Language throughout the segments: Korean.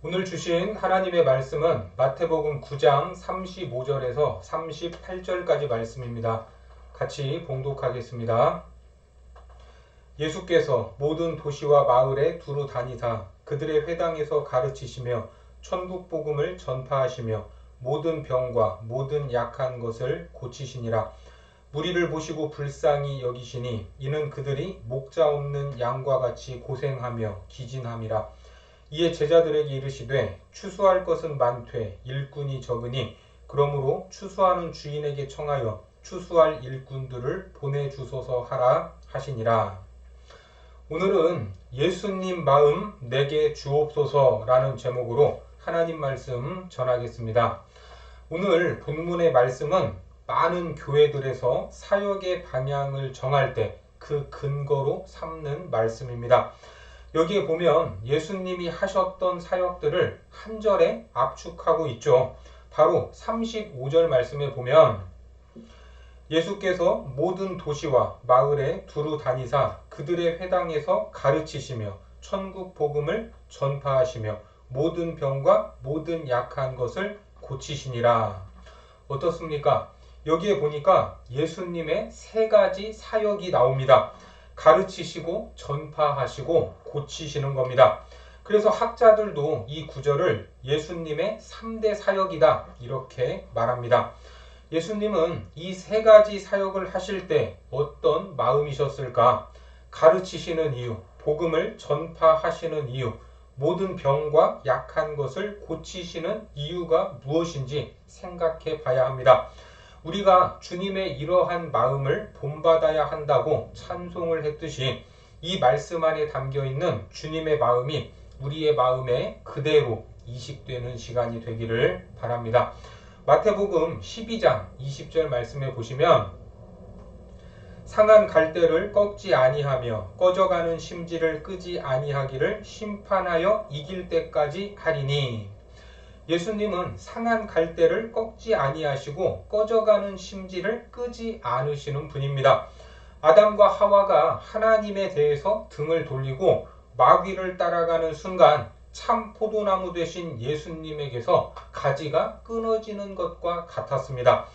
오늘 주신 하나님의 말씀은 마태복음 9장 35절에서 38절까지 말씀입니다. 같이 봉독하겠습니다. 예수께서 모든 도시와 마을에 두루 다니사 그들의 회당에서 가르치시며 천국 복음을 전파하시며 모든 병과 모든 약한 것을 고치시니라. 무리를 보시고 불쌍히 여기시니 이는 그들이 목자 없는 양과 같이 고생하며 기진함이라. 이에 제자들에게 이르시되 추수할 것은 많되 일꾼이 적으니 그러므로 추수하는 주인에게 청하여 추수할 일꾼들을 보내주소서 하라 하시니라. 오늘은 예수님 마음 내게 주옵소서라는 제목으로 하나님 말씀 전하겠습니다. 오늘 본문의 말씀은 많은 교회들에서 사역의 방향을 정할 때 그 근거로 삼는 말씀입니다. 여기에 보면 예수님이 하셨던 사역들을 한 절에 압축하고 있죠. 바로 35절 말씀에 보면 예수께서 모든 도시와 마을에 두루 다니사 그들의 회당에서 가르치시며 천국 복음을 전파하시며 모든 병과 모든 약한 것을 고치시니라. 어떻습니까? 여기에 보니까 예수님의 세 가지 사역이 나옵니다. 가르치시고 전파하시고 고치시는 겁니다. 그래서 학자들도 이 구절을 예수님의 3대 사역이다 이렇게 말합니다. 예수님은 이 세 가지 사역을 하실 때 어떤 마음이셨을까? 가르치시는 이유, 복음을 전파하시는 이유, 모든 병과 약한 것을 고치시는 이유가 무엇인지 생각해 봐야 합니다. 우리가 주님의 이러한 마음을 본받아야 한다고 찬송을 했듯이 이 말씀 안에 담겨 있는 주님의 마음이 우리의 마음에 그대로 이식되는 시간이 되기를 바랍니다. 마태복음 12장 20절 말씀에 보시면 상한 갈대를 꺾지 아니하며 꺼져가는 심지를 끄지 아니하기를 심판하여 이길 때까지 하리니. 예수님은 상한 갈대를 꺾지 아니하시고 꺼져가는 심지를 끄지 않으시는 분입니다. 아담과 하와가 하나님에 대해서 등을 돌리고 마귀를 따라가는 순간 참 포도나무 되신 예수님에게서 가지가 끊어지는 것과 같았습니다.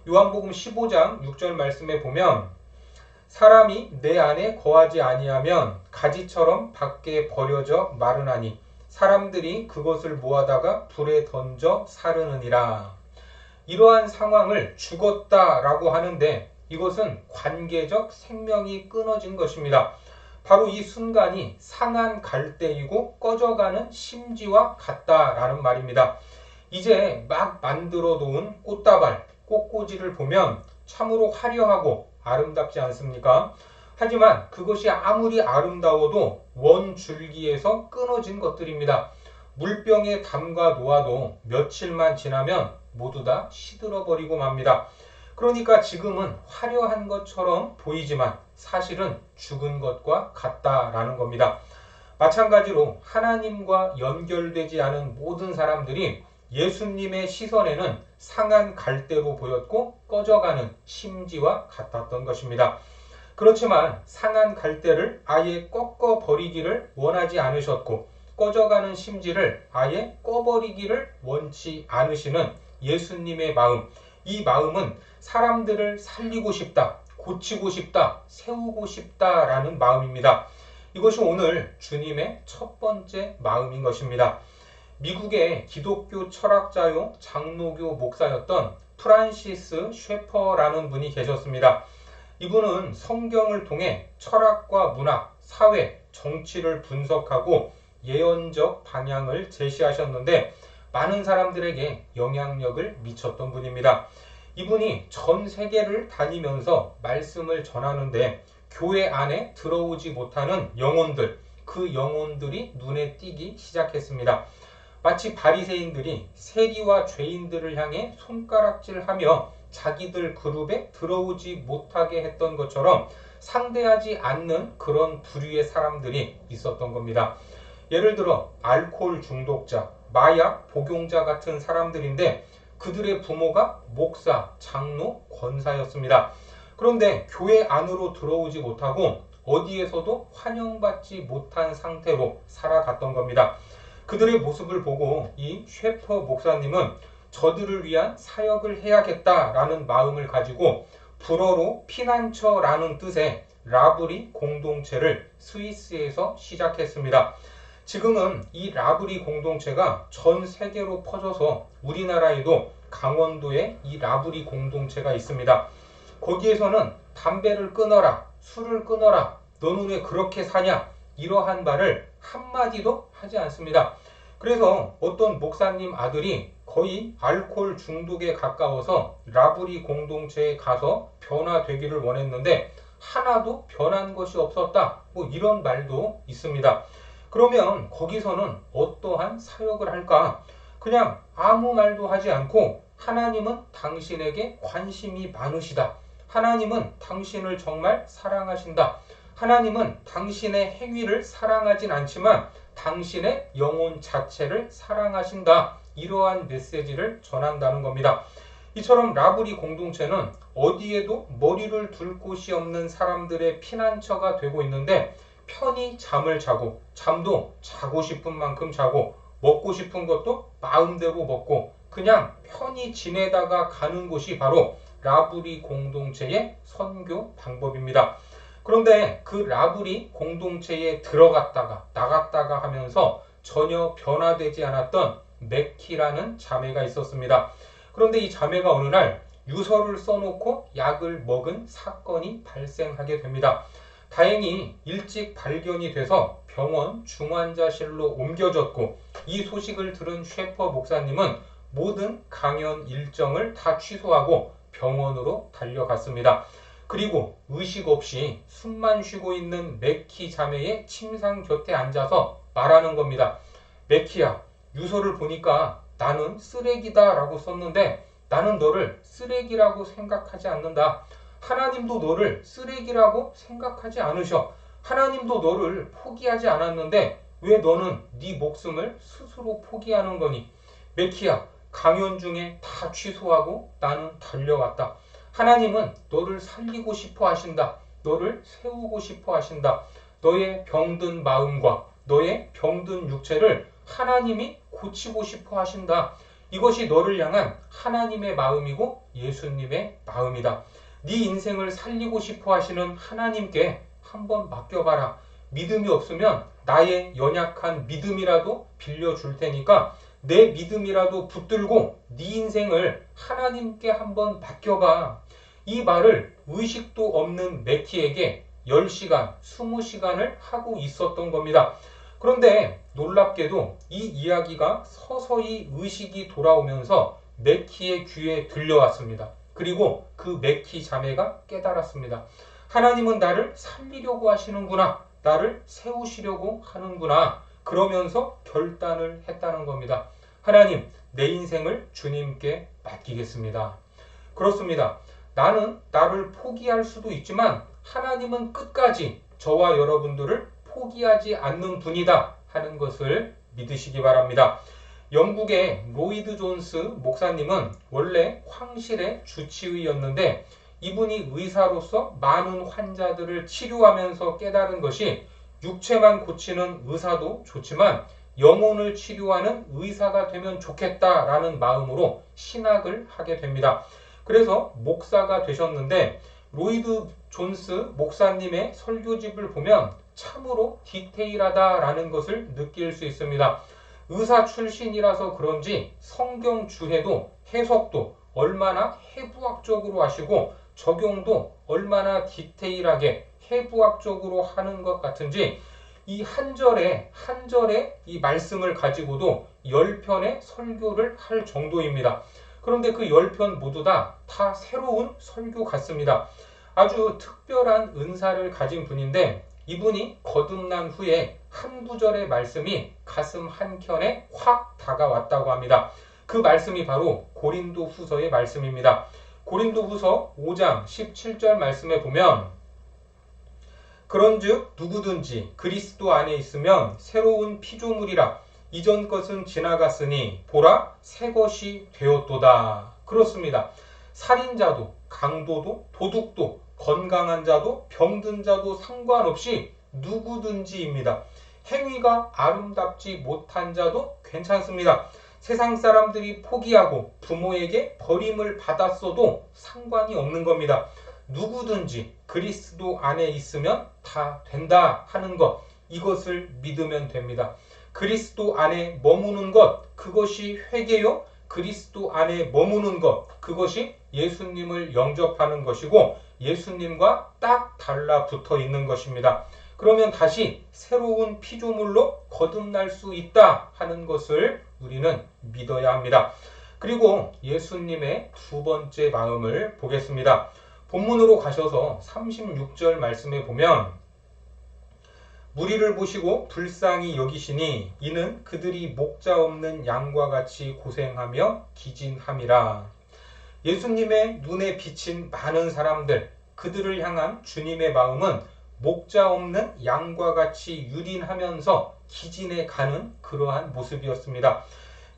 요한복음 15장 6절 말씀에 보면 사람이 내 안에 거하지 아니하면 가지처럼 밖에 버려져 마르나니 사람들이 그것을 모아다가 불에 던져 사르느니라. 이러한 상황을 죽었다라고 하는데 이것은 관계적 생명이 끊어진 것입니다. 바로 이 순간이 상한 갈대이고 꺼져가는 심지와 같다라는 말입니다. 이제 막 만들어 놓은 꽃다발, 꽃꽂이를 보면 참으로 화려하고 아름답지 않습니까? 하지만 그것이 아무리 아름다워도 원 줄기에서 끊어진 것들입니다. 물병에 담가 놓아도 며칠만 지나면 모두 다 시들어 버리고 맙니다. 그러니까 지금은 화려한 것처럼 보이지만 사실은 죽은 것과 같다라는 겁니다. 마찬가지로 하나님과 연결되지 않은 모든 사람들이 예수님의 시선에는 상한 갈대로 보였고 꺼져가는 심지와 같았던 것입니다. 그렇지만 상한 갈대를 아예 꺾어 버리기를 원하지 않으셨고 꺼져가는 심지를 아예 꺼버리기를 원치 않으시는 예수님의 마음, 이 마음은 사람들을 살리고 싶다, 고치고 싶다, 세우고 싶다라는 마음입니다. 이것이 오늘 주님의 첫 번째 마음인 것입니다. 미국의 기독교 철학자요 장로교 목사였던 프란시스 쉐퍼라는 분이 계셨습니다. 이분은 성경을 통해 철학과 문학, 사회, 정치를 분석하고 예언적 방향을 제시하셨는데 많은 사람들에게 영향력을 미쳤던 분입니다. 이분이 전 세계를 다니면서 말씀을 전하는데 교회 안에 들어오지 못하는 영혼들, 그 영혼들이 눈에 띄기 시작했습니다. 마치 바리새인들이 세리와 죄인들을 향해 손가락질하며 자기들 그룹에 들어오지 못하게 했던 것처럼 상대하지 않는 그런 부류의 사람들이 있었던 겁니다. 예를 들어 알코올 중독자, 마약 복용자 같은 사람들인데 그들의 부모가 목사, 장로, 권사였습니다. 그런데 교회 안으로 들어오지 못하고 어디에서도 환영받지 못한 상태로 살아갔던 겁니다. 그들의 모습을 보고 이 셰퍼 목사님은 저들을 위한 사역을 해야겠다라는 마음을 가지고 불어로 피난처라는 뜻의 라브리 공동체를 스위스에서 시작했습니다. 지금은 이 라브리 공동체가 전 세계로 퍼져서 우리나라에도 강원도에 이 라브리 공동체가 있습니다. 거기에서는 담배를 끊어라, 술을 끊어라, 너는 왜 그렇게 사냐, 이러한 말을 한마디도 하지 않습니다. 그래서 어떤 목사님 아들이 거의 알코올 중독에 가까워서 라브리 공동체에 가서 변화되기를 원했는데 하나도 변한 것이 없었다, 뭐 이런 말도 있습니다. 그러면 거기서는 어떠한 사역을 할까? 그냥 아무 말도 하지 않고 하나님은 당신에게 관심이 많으시다, 하나님은 당신을 정말 사랑하신다, 하나님은 당신의 행위를 사랑하진 않지만 당신의 영혼 자체를 사랑하신다, 이러한 메시지를 전한다는 겁니다. 이처럼 라브리 공동체는 어디에도 머리를 둘 곳이 없는 사람들의 피난처가 되고 있는데 편히 잠을 자고, 잠도 자고 싶은 만큼 자고, 먹고 싶은 것도 마음대로 먹고 그냥 편히 지내다가 가는 곳이 바로 라브리 공동체의 선교 방법입니다. 그런데 그 라브리 공동체에 들어갔다가 나갔다가 하면서 전혀 변화되지 않았던 맥키라는 자매가 있었습니다. 그런데 이 자매가 어느 날 유서를 써놓고 약을 먹은 사건이 발생하게 됩니다. 다행히 일찍 발견이 돼서 병원 중환자실로 옮겨졌고, 이 소식을 들은 셰퍼 목사님은 모든 강연 일정을 다 취소하고 병원으로 달려갔습니다. 그리고 의식 없이 숨만 쉬고 있는 맥키 자매의 침상 곁에 앉아서 말하는 겁니다. 맥키야, 유서를 보니까 나는 쓰레기다 라고 썼는데 나는 너를 쓰레기라고 생각하지 않는다. 하나님도 너를 쓰레기라고 생각하지 않으셔. 하나님도 너를 포기하지 않았는데 왜 너는 네 목숨을 스스로 포기하는 거니? 맥키야, 강연 중에 다 취소하고 나는 달려왔다. 하나님은 너를 살리고 싶어 하신다. 너를 세우고 싶어 하신다. 너의 병든 마음과 너의 병든 육체를 하나님이 고치고 싶어 하신다. 이것이 너를 향한 하나님의 마음이고 예수님의 마음이다. 네 인생을 살리고 싶어 하시는 하나님께 한번 맡겨봐라. 믿음이 없으면 나의 연약한 믿음이라도 빌려줄 테니까 내 믿음이라도 붙들고 네 인생을 하나님께 한번 맡겨봐. 이 말을 의식도 없는 맥키에게 10시간, 20시간을 하고 있었던 겁니다. 그런데 놀랍게도 이 이야기가 서서히 의식이 돌아오면서 맥키의 귀에 들려왔습니다. 그리고 그 맥키 자매가 깨달았습니다. 하나님은 나를 살리려고 하시는구나. 나를 세우시려고 하는구나. 그러면서 결단을 했다는 겁니다. 하나님, 내 인생을 주님께 맡기겠습니다. 그렇습니다. 나는 나를 포기할 수도 있지만 하나님은 끝까지 저와 여러분들을 포기하지 않는 분이다 하는 것을 믿으시기 바랍니다. 영국의 로이드 존스 목사님은 원래 황실의 주치의였는데 이분이 의사로서 많은 환자들을 치료하면서 깨달은 것이 육체만 고치는 의사도 좋지만 영혼을 치료하는 의사가 되면 좋겠다라는 마음으로 신학을 하게 됩니다. 그래서 목사가 되셨는데 로이드 존스 목사님의 설교집을 보면 참으로 디테일하다라는 것을 느낄 수 있습니다. 의사 출신이라서 그런지 성경 주해도 해석도 얼마나 해부학적으로 하시고 적용도 얼마나 디테일하게 해부학적으로 하는 것 같은지 이 한 절에 한 절의 이 말씀을 가지고도 10편의 설교를 할 정도입니다. 그런데 그 10편 모두 다 새로운 설교 같습니다. 아주 특별한 은사를 가진 분인데 이분이 거듭난 후에 한 구절의 말씀이 가슴 한켠에 확 다가왔다고 합니다. 그 말씀이 바로 고린도 후서의 말씀입니다. 고린도 후서 5장 17절 말씀에 보면 그런즉 누구든지 그리스도 안에 있으면 새로운 피조물이라 이전 것은 지나갔으니 보라 새 것이 되었도다. 그렇습니다. 살인자도 강도도 도둑도 건강한 자도 병든 자도 상관없이 누구든지입니다. 행위가 아름답지 못한 자도 괜찮습니다. 세상 사람들이 포기하고 부모에게 버림을 받았어도 상관이 없는 겁니다. 누구든지 그리스도 안에 있으면 다 된다 하는 것, 이것을 믿으면 됩니다. 그리스도 안에 머무는 것, 그것이 회개요. 그리스도 안에 머무는 것, 그것이 예수님을 영접하는 것이고 예수님과 딱 달라붙어 있는 것입니다. 그러면 다시 새로운 피조물로 거듭날 수 있다 하는 것을 우리는 믿어야 합니다. 그리고 예수님의 두 번째 마음을 보겠습니다. 본문으로 가셔서 36절 말씀에 보면 무리를 보시고 불쌍히 여기시니 이는 그들이 목자 없는 양과 같이 고생하며 기진함이라. 예수님의 눈에 비친 많은 사람들, 그들을 향한 주님의 마음은 목자 없는 양과 같이 유린하면서 기진해 가는 그러한 모습이었습니다.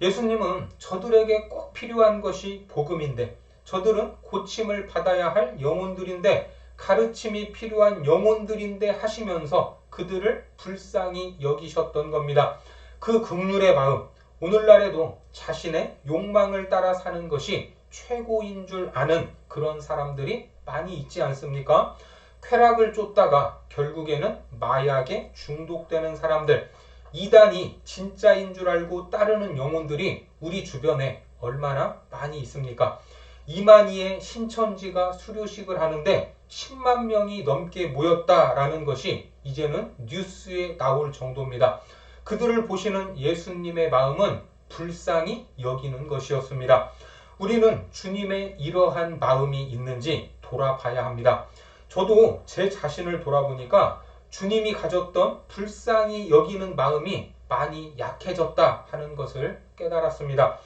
예수님은 저들에게 꼭 필요한 것이 복음인데, 저들은 고침을 받아야 할 영혼들인데, 가르침이 필요한 영혼들인데 하시면서 그들을 불쌍히 여기셨던 겁니다. 그 긍휼의 마음, 오늘날에도 자신의 욕망을 따라 사는 것이 최고인 줄 아는 그런 사람들이 많이 있지 않습니까? 쾌락을 쫓다가 결국에는 마약에 중독되는 사람들, 이단이 진짜인 줄 알고 따르는 영혼들이 우리 주변에 얼마나 많이 있습니까? 이만희의 신천지가 수료식을 하는데 10만 명이 넘게 모였다라는 것이 이제는 뉴스에 나올 정도입니다. 그들을 보시는 예수님의 마음은 불쌍히 여기는 것이었습니다. 우리는 주님의 이러한 마음이 있는지 돌아봐야 합니다. 저도 제 자신을 돌아보니까 주님이 가졌던 불쌍히 여기는 마음이 많이 약해졌다 하는 것을 깨달았습니다.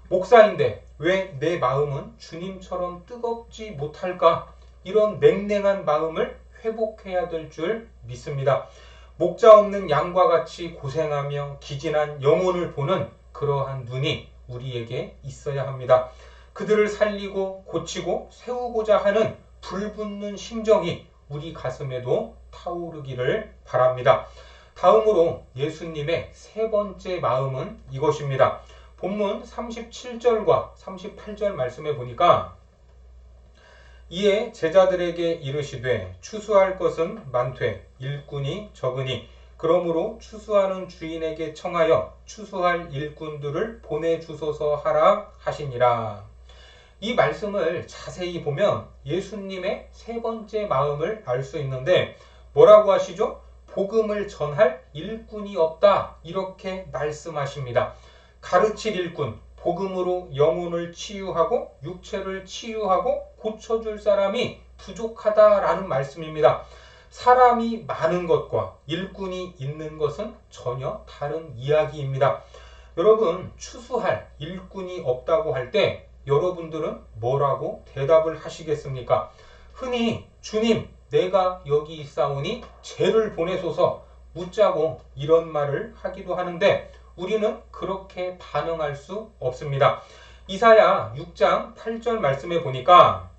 목사인데 왜 내 마음은 주님처럼 뜨겁지 못할까? 이런 냉랭한 마음을 회복해야 될 줄 믿습니다. 목자 없는 양과 같이 고생하며 기진한 영혼을 보는 그러한 눈이 우리에게 있어야 합니다. 그들을 살리고 고치고 세우고자 하는 불붙는 심정이 우리 가슴에도 타오르기를 바랍니다. 다음으로 예수님의 세 번째 마음은 이것입니다. 본문 37절과 38절 말씀에 보니까 이에 제자들에게 이르시되 추수할 것은 많되 일꾼이 적으니 그러므로 추수하는 주인에게 청하여 추수할 일꾼들을 보내주소서 하라 하시니라. 이 말씀을 자세히 보면 예수님의 세 번째 마음을 알 수 있는데 뭐라고 하시죠? 복음을 전할 일꾼이 없다, 이렇게 말씀하십니다. 가르칠 일꾼, 복음으로 영혼을 치유하고 육체를 치유하고 고쳐줄 사람이 부족하다라는 말씀입니다. 사람이 많은 것과 일꾼이 있는 것은 전혀 다른 이야기입니다. 여러분, 추수할 일꾼이 없다고 할 때 여러분들은 뭐라고 대답을 하시겠습니까? 흔히 주님, 내가 여기 있사오니 쟤를 보내소서 묻자고 이런 말을 하기도 하는데 우리는 그렇게 반응할 수 없습니다. 이사야 6장 8절 말씀에 보니까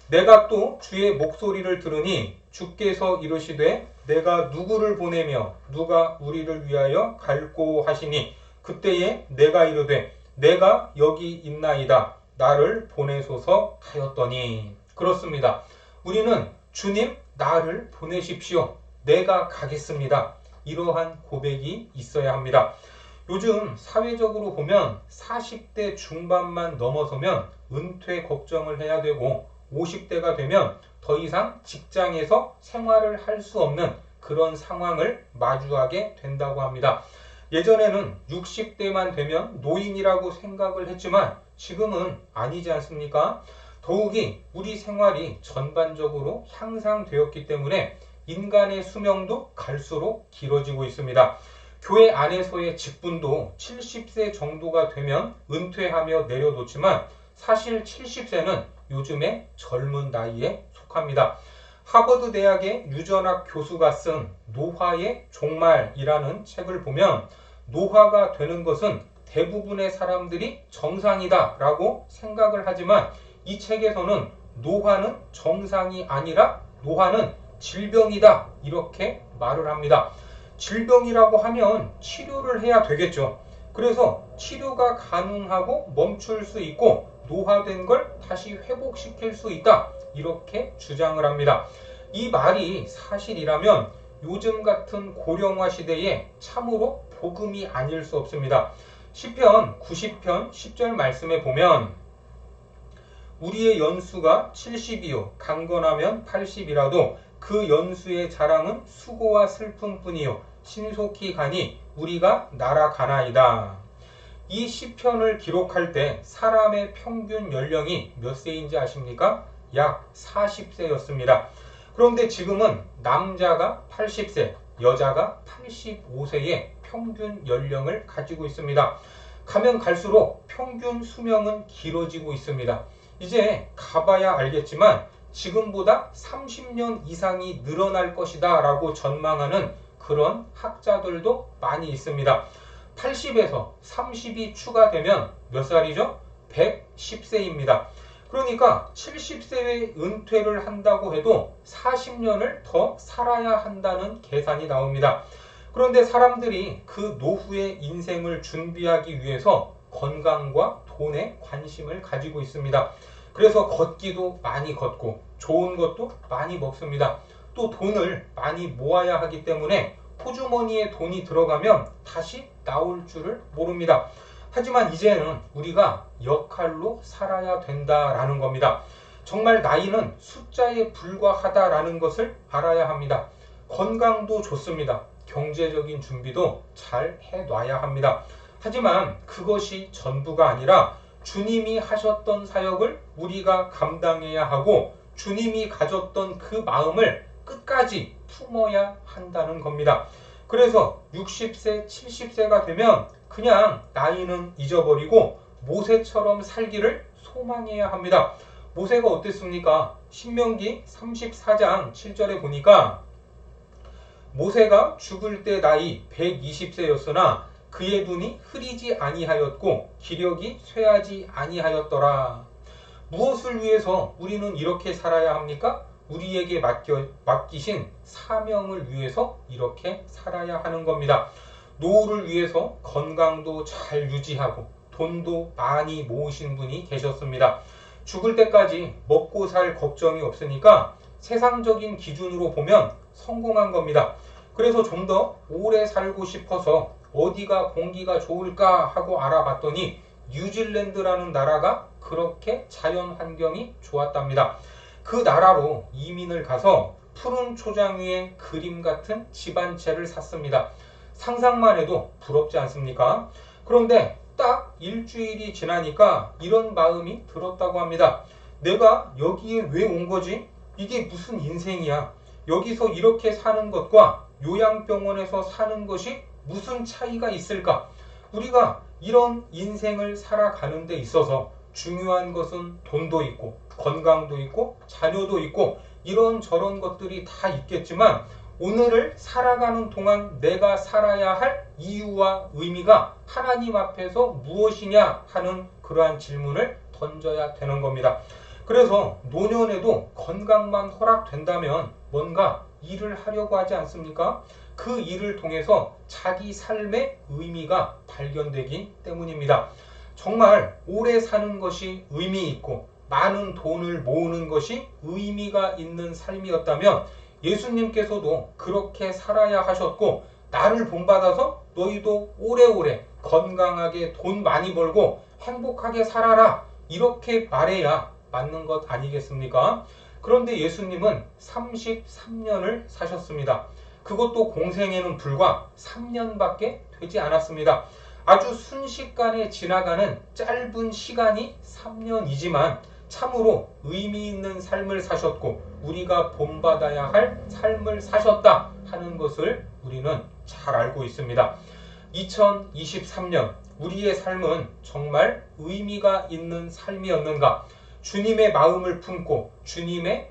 내가 또 주의 목소리를 들으니 주께서 이르시되 내가 누구를 보내며 누가 우리를 위하여 갈고 하시니 그때에 내가 이르되 내가 여기 있나이다 나를 보내소서 하였더니. 그렇습니다. 우리는 주님 나를 보내십시오. 내가 가겠습니다. 이러한 고백이 있어야 합니다. 요즘 사회적으로 보면 40대 중반만 넘어서면 은퇴 걱정을 해야 되고 50대가 되면 더 이상 직장에서 생활을 할 수 없는 그런 상황을 마주하게 된다고 합니다. 예전에는 60대만 되면 노인이라고 생각을 했지만 지금은 아니지 않습니까? 더욱이 우리 생활이 전반적으로 향상되었기 때문에 인간의 수명도 갈수록 길어지고 있습니다. 교회 안에서의 직분도 70세 정도가 되면 은퇴하며 내려놓지만 사실 70세는 요즘의 젊은 나이에 속합니다. 하버드 대학의 유전학 교수가 쓴 노화의 종말이라는 책을 보면 노화가 되는 것은 대부분의 사람들이 정상이다 라고 생각을 하지만 이 책에서는 노화는 정상이 아니라 노화는 질병이다 이렇게 말을 합니다. 질병이라고 하면 치료를 해야 되겠죠. 그래서 치료가 가능하고 멈출 수 있고 노화된 걸 다시 회복시킬 수 있다. 이렇게 주장을 합니다. 이 말이 사실이라면 요즘 같은 고령화 시대에 참으로 복음이 아닐 수 없습니다. 시편 90편 10절 말씀에 보면 우리의 연수가 70이요 강건하면 80이라도 그 연수의 자랑은 수고와 슬픔뿐이요 신속히 가니 우리가 날아가나이다. 이 시편을 기록할 때 사람의 평균 연령이 몇 세인지 아십니까? 약 40세였습니다. 그런데 지금은 남자가 80세, 여자가 85세의 평균 연령을 가지고 있습니다. 가면 갈수록 평균 수명은 길어지고 있습니다. 이제 가봐야 알겠지만 지금보다 30년 이상이 늘어날 것이다 라고 전망하는 그런 학자들도 많이 있습니다. 80에서 30이 추가되면 몇 살이죠? 110세입니다. 그러니까 70세에 은퇴를 한다고 해도 40년을 더 살아야 한다는 계산이 나옵니다. 그런데 사람들이 그 노후의 인생을 준비하기 위해서 건강과 돈에 관심을 가지고 있습니다. 그래서 걷기도 많이 걷고 좋은 것도 많이 먹습니다. 또 돈을 많이 모아야 하기 때문에 호주머니에 돈이 들어가면 다시 나올 줄을 모릅니다. 하지만 이제는 우리가 역할로 살아야 된다라는 겁니다. 정말 나이는 숫자에 불과하다라는 것을 알아야 합니다. 건강도 좋습니다. 경제적인 준비도 잘 해놔야 합니다. 하지만 그것이 전부가 아니라 주님이 하셨던 사역을 우리가 감당해야 하고 주님이 가졌던 그 마음을 끝까지 품어야 한다는 겁니다. 그래서 60세, 70세가 되면 그냥 나이는 잊어버리고 모세처럼 살기를 소망해야 합니다. 모세가 어땠습니까? 신명기 34장 7절에 보니까 모세가 죽을 때 나이 120세였으나 그의 눈이 흐리지 아니하였고 기력이 쇠하지 아니하였더라. 무엇을 위해서 우리는 이렇게 살아야 합니까? 우리에게 맡기신 사명을 위해서 이렇게 살아야 하는 겁니다. 노후를 위해서 건강도 잘 유지하고 돈도 많이 모으신 분이 계셨습니다. 죽을 때까지 먹고 살 걱정이 없으니까 세상적인 기준으로 보면 성공한 겁니다. 그래서 좀 더 오래 살고 싶어서 어디가 공기가 좋을까 하고 알아봤더니 뉴질랜드라는 나라가 그렇게 자연 환경이 좋았답니다. 그 나라로 이민을 가서 푸른 초장 위에 그림 같은 집 한 채를 샀습니다. 상상만 해도 부럽지 않습니까? 그런데 딱 일주일이 지나니까 이런 마음이 들었다고 합니다. 내가 여기에 왜 온 거지? 이게 무슨 인생이야? 여기서 이렇게 사는 것과 요양병원에서 사는 것이 무슨 차이가 있을까? 우리가 이런 인생을 살아가는 데 있어서 중요한 것은 돈도 있고 건강도 있고 자녀도 있고 이런저런 것들이 다 있겠지만 오늘을 살아가는 동안 내가 살아야 할 이유와 의미가 하나님 앞에서 무엇이냐 하는 그러한 질문을 던져야 되는 겁니다. 그래서 노년에도 건강만 허락된다면 뭔가 일을 하려고 하지 않습니까? 그 일을 통해서 자기 삶의 의미가 발견되기 때문입니다. 정말 오래 사는 것이 의미 있고 많은 돈을 모으는 것이 의미가 있는 삶이었다면 예수님께서도 그렇게 살아야 하셨고 나를 본받아서 너희도 오래오래 건강하게 돈 많이 벌고 행복하게 살아라 이렇게 말해야 맞는 것 아니겠습니까? 그런데 예수님은 33년을 사셨습니다. 그것도 공생에는 불과 3년밖에 되지 않았습니다. 아주 순식간에 지나가는 짧은 시간이 3년이지만 참으로 의미 있는 삶을 사셨고 우리가 본받아야 할 삶을 사셨다 하는 것을 우리는 잘 알고 있습니다. 2023년 우리의 삶은 정말 의미가 있는 삶이었는가? 주님의 마음을 품고 주님의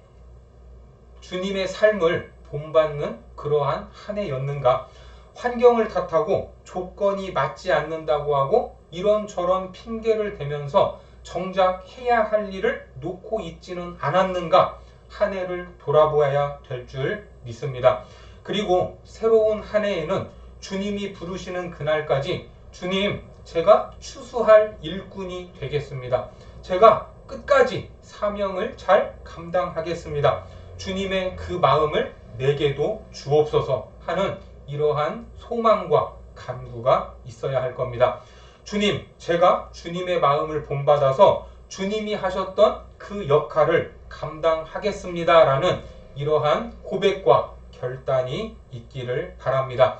삶을 본받는 그러한 한 해였는가? 환경을 탓하고 조건이 맞지 않는다고 하고 이런저런 핑계를 대면서 정작 해야 할 일을 놓고 있지는 않았는가? 한 해를 돌아보아야 될 줄 믿습니다. 그리고 새로운 한 해에는 주님이 부르시는 그날까지 주님, 제가 추수할 일꾼이 되겠습니다. 제가 끝까지 사명을 잘 감당하겠습니다. 주님의 그 마음을 내게도 주옵소서 하는 이러한 소망과 간구가 있어야 할 겁니다. 주님, 제가 주님의 마음을 본받아서 주님이 하셨던 그 역할을 감당하겠습니다 라는 이러한 고백과 결단이 있기를 바랍니다.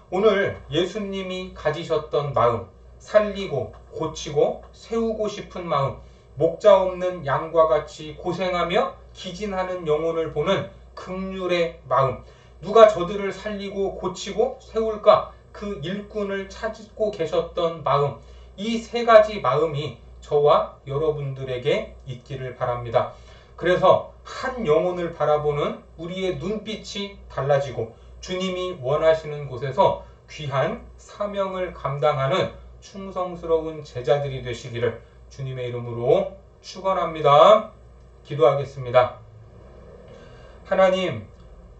오늘 예수님이 가지셨던 마음, 살리고 고치고 세우고 싶은 마음, 목자 없는 양과 같이 고생하며 기진하는 영혼을 보는 긍휼의 마음, 누가 저들을 살리고 고치고 세울까? 그 일꾼을 찾고 계셨던 마음, 이 세 가지 마음이 저와 여러분들에게 있기를 바랍니다. 그래서 한 영혼을 바라보는 우리의 눈빛이 달라지고 주님이 원하시는 곳에서 귀한 사명을 감당하는 충성스러운 제자들이 되시기를 주님의 이름으로 축원합니다. 기도하겠습니다. 하나님,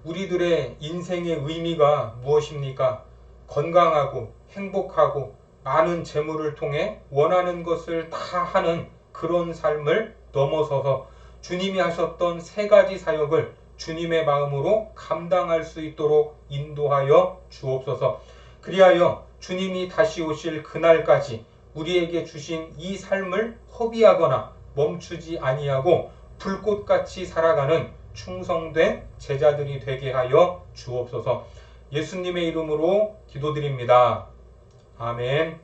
우리들의 인생의 의미가 무엇입니까? 건강하고 행복하고 많은 재물을 통해 원하는 것을 다 하는 그런 삶을 넘어서서 주님이 하셨던 세 가지 사역을 주님의 마음으로 감당할 수 있도록 인도하여 주옵소서. 그리하여 주님이 다시 오실 그날까지 우리에게 주신 이 삶을 허비하거나 멈추지 아니하고 불꽃같이 살아가는 충성된 제자들이 되게 하여 주옵소서. 예수님의 이름으로 기도드립니다. 아멘.